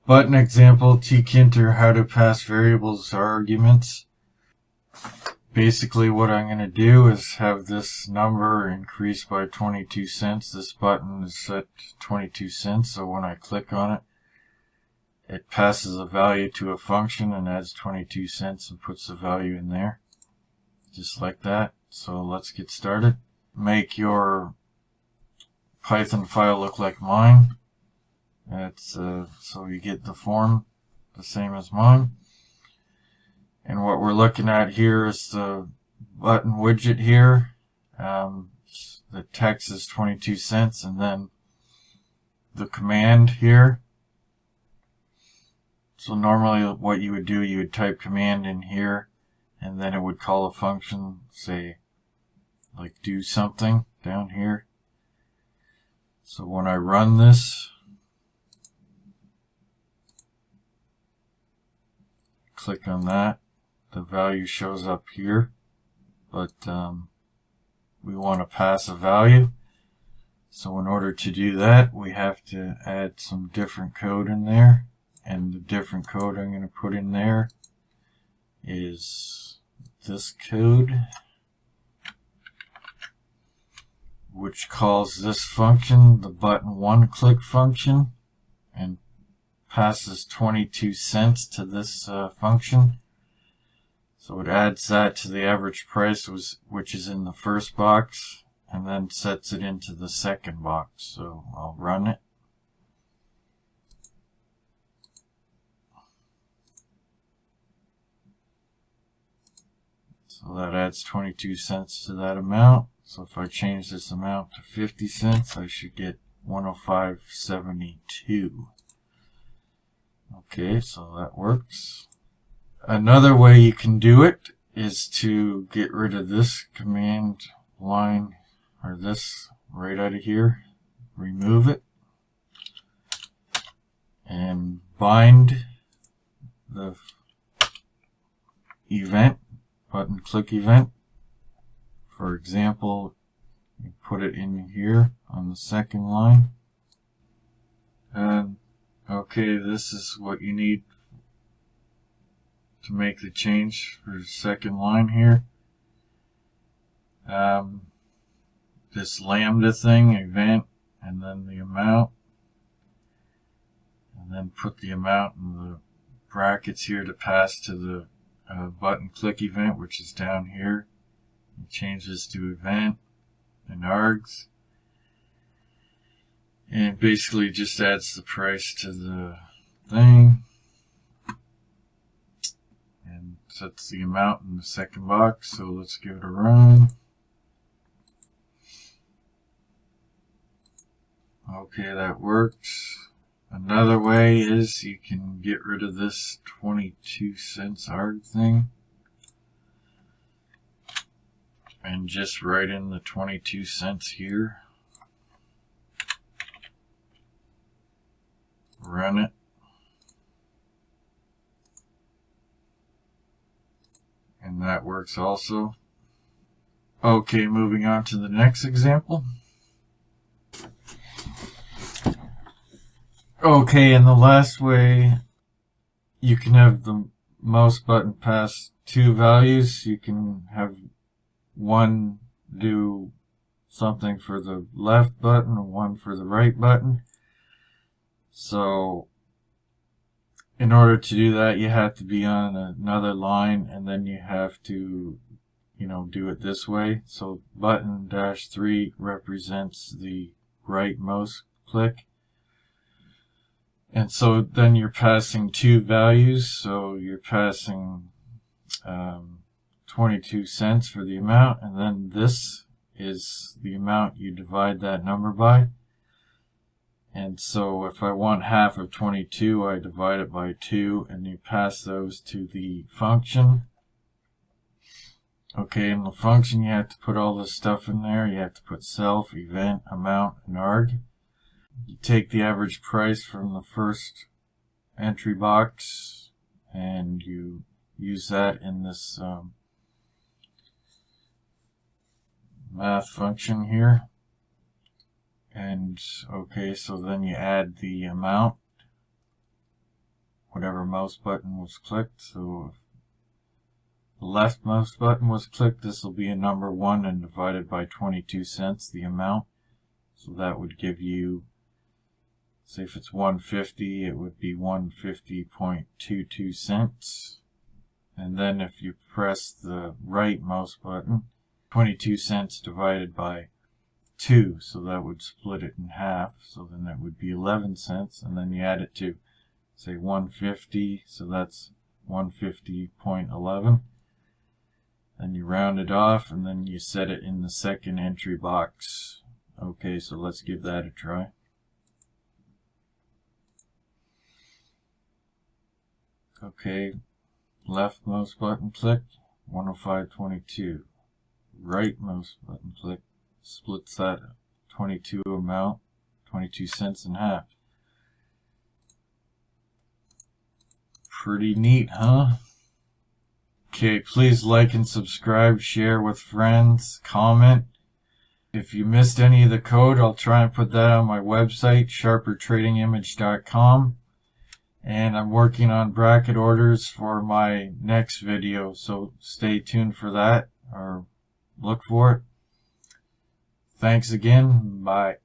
Button example, tkinter, how to pass variables or arguments. Basically what I'm going to do is have this number increase by 22 cents. This button is set to 22 cents, so when I click on it, it passes a value to a function and adds 22 cents and puts the value in there. Just like that. So let's get started. Make your Python file look like mine. That's so you get the form the same as mine. And what we're looking at here is the button widget here. The text is 22 cents, and then the command here. So normally what you would do, you would type command in here, and then it would call a function, say like do something down here. So when I run this, click on that, the value shows up here, but we want to pass a value. So in order to do that, we have to add some different code in there, and the different code I'm going to put in there is this code, which calls this function the button one click function and passes 22 cents to this function. So it adds that to the average price, which is in the first box, and then sets it into the second box. So I'll run it. So that adds 22 cents to that amount. So if I change this amount to 50 cents, I should get 105.72. Okay, so that works. Another way you can do it is to get rid of this command line, or this right out of here. Remove it and bind the event, button click event. For example, you put it in here on the second line. And okay, this is what you need to make the change for the second line here. This lambda thing, event, and then the amount, and then put the amount in the brackets here to pass to the button click event, which is down here. You change this to event and args, and basically just adds the price to the thing and sets the amount in the second box. So let's give it a run. Okay, that works. Another way is you can get rid of this 22 cents arg thing and just write in the 22 cents here. Run it. And that works also. Okay, moving on to the next example. Okay, and the last way you can have the mouse button pass two values. You can have one do something for the left button and one for the right button. So in order to do that, you have to be on another line, and then you have to, do it this way. So button -3 represents the right mouse click. And so then you're passing two values. So you're passing 22 cents for the amount, and then this is the amount you divide that number by. And so if I want half of 22, I divide it by 2, and you pass those to the function. Okay, in the function you have to put all this stuff in there. You have to put self, event, amount, and arg. You take the average price from the first entry box, and you use that in this math function here. And okay, so then you add the amount whatever mouse button was clicked. So if the left mouse button was clicked, this will be a number 1 and divided by 22 cents, the amount. So that would give you, say if it's 150, it would be 150.22 cents. And then if you press the right mouse button, 22 cents divided by 2, so that would split it in half. So then that would be 11 cents. And then you add it to, say, 150, so that's 150.11. Then you round it off, and then you set it in the second entry box. Okay, so let's give that a try. Okay, left mouse button click, 105.22. Right mouse button click, splits that 22 amount, 22 cents in half. Pretty neat, huh? Okay, please like and subscribe, share with friends, comment. If you missed any of the code, I'll try and put that on my website, sharpertradingimage.com. And I'm working on bracket orders for my next video, so stay tuned for that, or look for it. Thanks again. Bye.